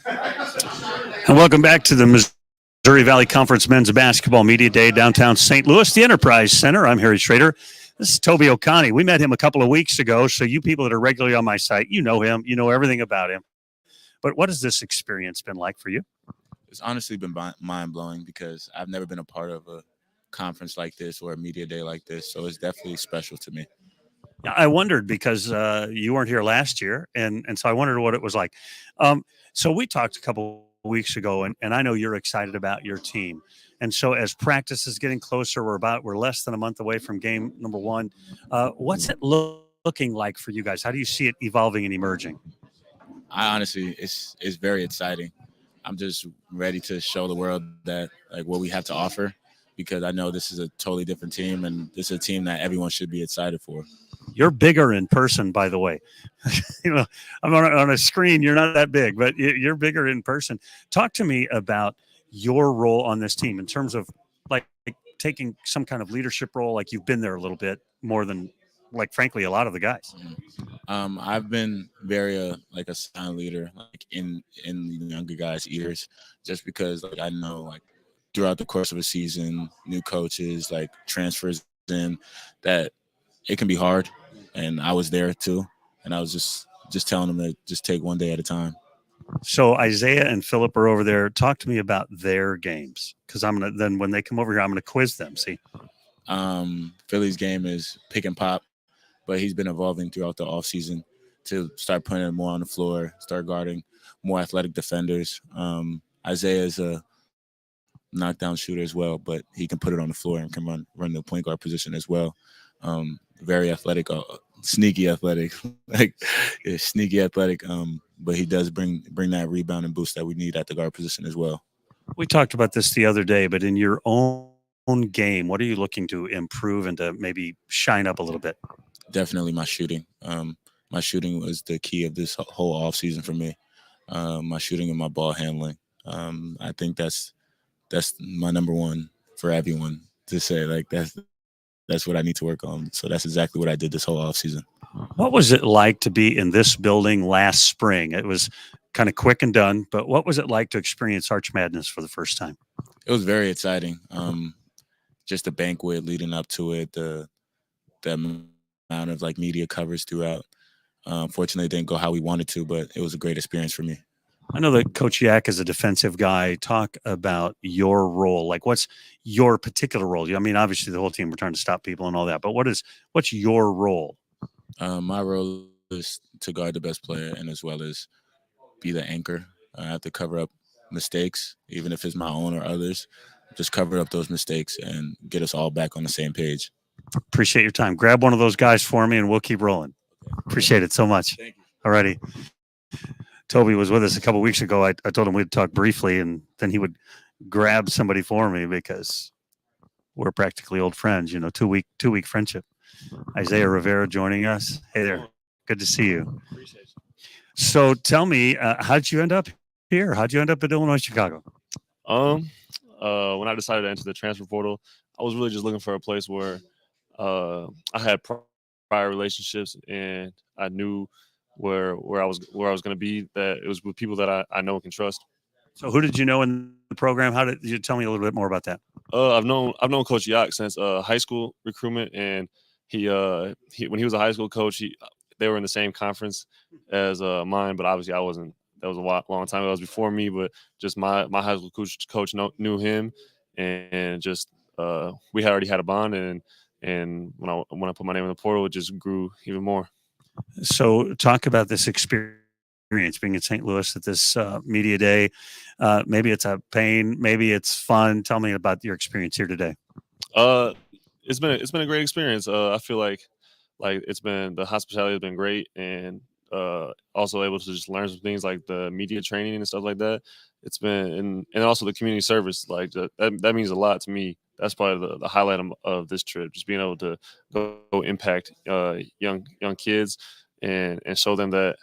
And welcome back to the Missouri Valley Conference Men's Basketball Media Day, downtown St. Louis, the Enterprise Center. I'm Harry Schrader. This is Toby Okani. We met him a couple of weeks ago, so you people that are regularly on my site, you know him, you know everything about him. But what has this experience been like for you? It's honestly been mind-blowing because I've never been a part of a conference like this or a media day like this, so it's definitely special to me. I wondered because you weren't here last year, and so I wondered what it was like. So we talked a couple weeks ago, and I know you're excited about your team. And so as practice is getting closer, we're less than a month away from game number one. What's it looking like for you guys? How do you see it evolving and emerging? I honestly, it's very exciting. I'm just ready to show the world that like what we have to offer, because I know this is a totally different team, and this is a team that everyone should be excited for. You're bigger in person, by the way. I'm on a screen. You're not that big, but you're bigger in person. Talk to me about your role on this team in terms of like taking some kind of leadership role. Like you've been there a little bit more than, like, frankly, a lot of the guys. I've been very like a silent leader, like in the younger guys' ears, just because like I know like throughout the course of a season, new coaches like transfers in, that it can be hard, and I was there too, and I was just telling them to just take one day at a time. So Isaiah and Filip are over there. Talk to me about their games, because then when they come over here, I'm gonna quiz them. See, Philly's game is pick and pop, but he's been evolving throughout the offseason to start putting it more on the floor, start guarding more athletic defenders. Isaiah is a knockdown shooter as well, but he can put it on the floor and can run the point guard position as well. Very athletic, sneaky athletic, like sneaky athletic. But he does bring that rebound and boost that we need at the guard position as well. We talked about this the other day, but in your own game, what are you looking to improve and to maybe shine up a little bit? Definitely my shooting. My shooting was the key of this whole offseason for me. My shooting and my ball handling. I think that's my number one for everyone to say. Like that's what I need to work on. So that's exactly what I did this whole offseason. What was it like to be in this building last spring? It was kind of quick and done, but what was it like to experience Arch Madness for the first time? It was very exciting. Just the banquet leading up to it, the amount of like media coverage throughout. Fortunately, it didn't go how we wanted to, but it was a great experience for me. I know that Coach Yak is a defensive guy. Talk about your role. Like, what's your particular role? I mean, obviously the whole team, we're trying to stop people and all that, but what's your role? My role is to guard the best player and as well as be the anchor. I have to cover up mistakes, even if it's my own or others. Just cover up those mistakes and get us all back on the same page. Appreciate your time. Grab one of those guys for me and we'll keep rolling. Appreciate it so much. Thank you. All righty. Toby was with us a couple of weeks ago. I told him we'd talk briefly, and then he would grab somebody for me because we're practically old friends, 2-week friendship. Isaiah Rivera joining us. Hey there. Good to see you. Appreciate you. So tell me, how'd you end up here? How'd you end up at Illinois Chicago? When I decided to enter the transfer portal, I was really just looking for a place where I had prior relationships, and I knew where I was going to be, that it was with people that I know and can trust. So who did you know in the program? How did you tell me a little bit more about that? I've known Coach Yak since high school recruitment, and he when he was a high school coach, they were in the same conference as mine, but obviously I wasn't. That was a long time ago. It was before me, but just my high school coach knew him, and just we had already had a bond, and when I put my name in the portal, it just grew even more. So talk about this experience being in St. Louis at this media day. Maybe it's a pain, maybe it's fun. Tell me about your experience here today. It's been a great experience. I feel like the hospitality has been great, and also able to just learn some things like the media training and stuff like that. It's been and also the community service, like that means a lot to me. That's probably the highlight of this trip, just being able to go impact young kids and show them that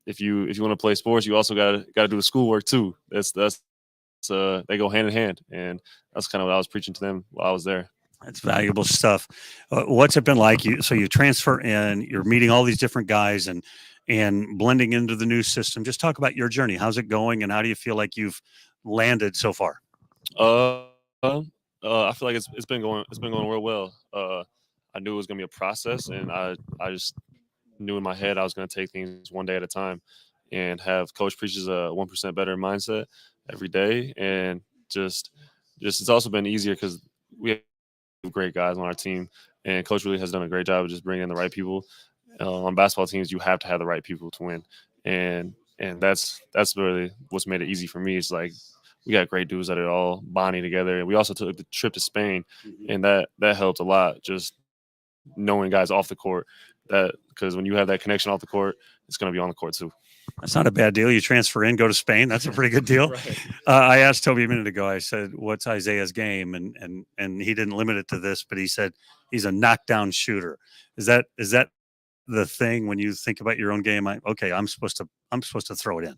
if you want to play sports, you also got to do the schoolwork too. That's they go hand in hand, and that's kind of what I was preaching to them while I was there. That's valuable stuff. What's it been like? So you transfer in, you're meeting all these different guys, and and blending into the new system. Just talk about your journey. How's it going, and how do you feel like you've landed so far? I feel like it's been going real well. I knew it was gonna be a process, and I just knew in my head I was gonna take things one day at a time, and have Coach preaches a 1% better mindset every day, and just it's also been easier because we have great guys on our team, and Coach really has done a great job of just bringing in the right people. On basketball teams, you have to have the right people to win, and that's really what's made it easy for me. It's like we got great dudes that are all bonding together. And we also took the trip to Spain, and that helped a lot. Just knowing guys off the court, that because when you have that connection off the court, it's going to be on the court too. That's not a bad deal. You transfer in, go to Spain. That's a pretty good deal. Right. I asked Toby a minute ago. I said, "What's Isaiah's game?" And he didn't limit it to this, but he said he's a knockdown shooter. Is that the thing when you think about your own game? I'm supposed to throw it in.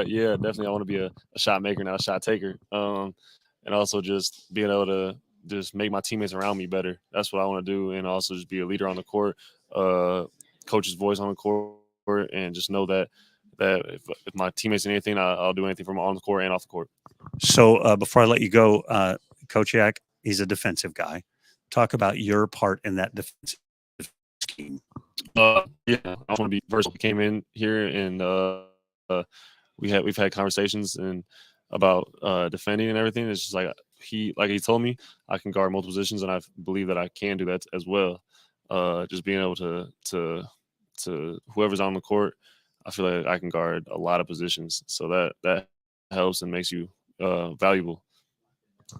Yeah, definitely. I want to be a shot maker, not a shot taker. And also just being able to just make my teammates around me better. That's what I want to do, and also just be a leader on the court, coach's voice on the court, and just know that if my teammates need anything, I'll do anything from on the court and off the court. So before I let you go, Coach Yak, he's a defensive guy. Talk about your part in that defensive scheme. Yeah, I want to be versatile. We came in here and we've had conversations and about defending and everything. It's just like he told me I can guard multiple positions, and I believe that I can do that as well. Just being able to whoever's on the court, I feel like I can guard a lot of positions. So that helps and makes you valuable.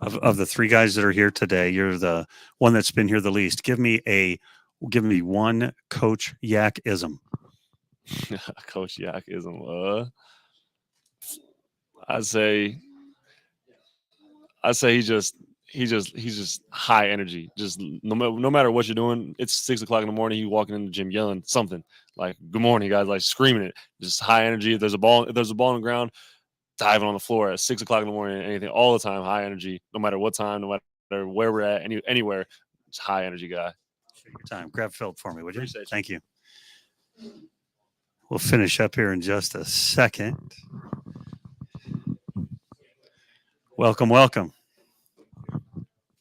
Of the three guys that are here today, you're the one that's been here the least. Give me one Coach Yak-ism. Coach Yak-ism. I'd say he's just high energy. Just no matter what you're doing, it's 6 o'clock in the morning. He walking in the gym yelling something like "Good morning, guys!" Like screaming it. Just high energy. If there's a ball on the ground, diving on the floor at 6 o'clock in the morning. Anything, all the time, high energy. No matter what time, no matter where we're at, anywhere, it's high energy guy. Your time. Grab Philip for me, would you? Appreciate you. Thank you. We'll finish up here in just a second. Welcome.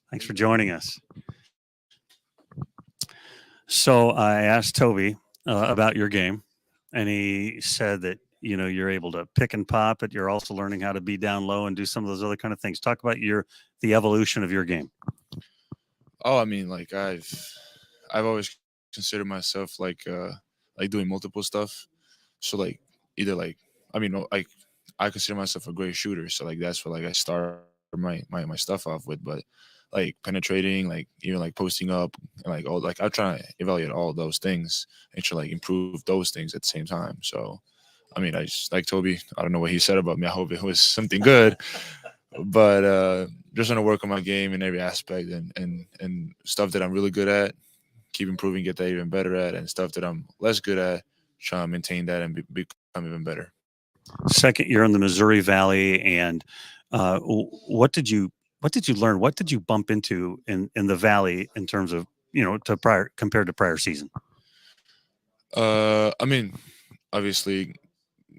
Thanks for joining us. So I asked Toby about your game, and he said that you're able to pick and pop, but you're also learning how to be down low and do some of those other kind of things. Talk about the evolution of your game. Oh, I mean, like I've always considered myself like doing multiple stuff. So like either like I consider myself a great shooter. So like that's what I start my stuff off with. But like penetrating, like even like posting up, and like all I try to evaluate all those things and try to improve those things at the same time. So I mean, I just like Toby. I don't know what he said about me. I hope it was something good. But just want to work on my game in every aspect and stuff that I'm really good at, keep improving, get that even better at, and stuff that I'm less good at, try to maintain that and become even better. Second year in the Missouri Valley, and what did you learn? What did you bump into in the Valley in terms of compared to prior season? I mean, obviously,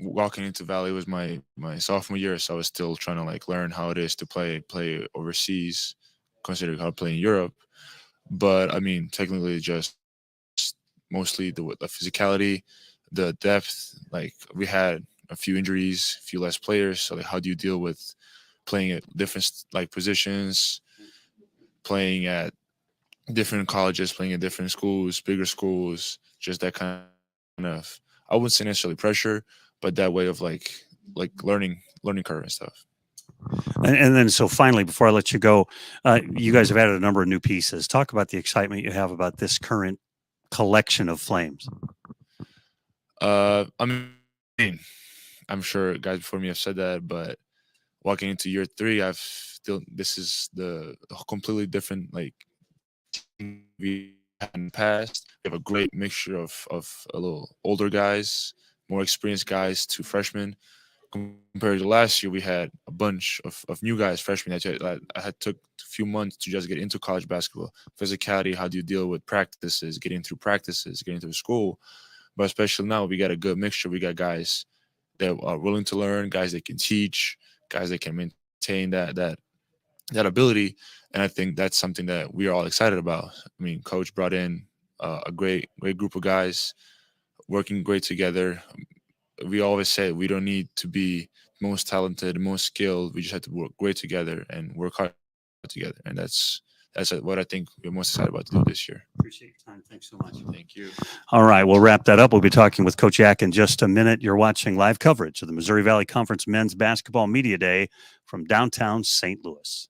walking into Valley was my sophomore year, so I was still trying to like learn how it is to play overseas, considering how to play in Europe. But I mean, technically, just mostly the physicality, the depth. Like we had a few injuries, a few less players. So like, how do you deal with playing at different like positions, playing at different colleges, playing at different schools, bigger schools, just that kind of, I wouldn't say necessarily pressure, but that way of like learning curve and stuff. And then, so finally, before I let you go, you guys have added a number of new pieces. Talk about the excitement you have about this current collection of Flames. I mean, I'm sure guys before me have said that, but walking into year 3, this is the completely different like team we had in the past. We have a great mixture of a little older guys, more experienced guys to freshmen. Compared to last year, we had a bunch of new guys, freshmen that I had took a few months to just get into college basketball. Physicality, how do you deal with practices, getting through school. but especially now we got a good mixture. We got guys that are willing to learn, guys that can teach, guys that can maintain that ability. And I think that's something that we are all excited about. I mean, Coach brought in a great group of guys working great together. We always say we don't need to be most talented, most skilled. We just have to work great together and work hard together. And that's what I think we're most excited about to do this year. Appreciate your time. Thanks so much. Thank you. All right, we'll wrap that up. We'll be talking with Coach Yak in just a minute. You're watching live coverage of the Missouri Valley Conference Men's Basketball Media Day from downtown St. Louis.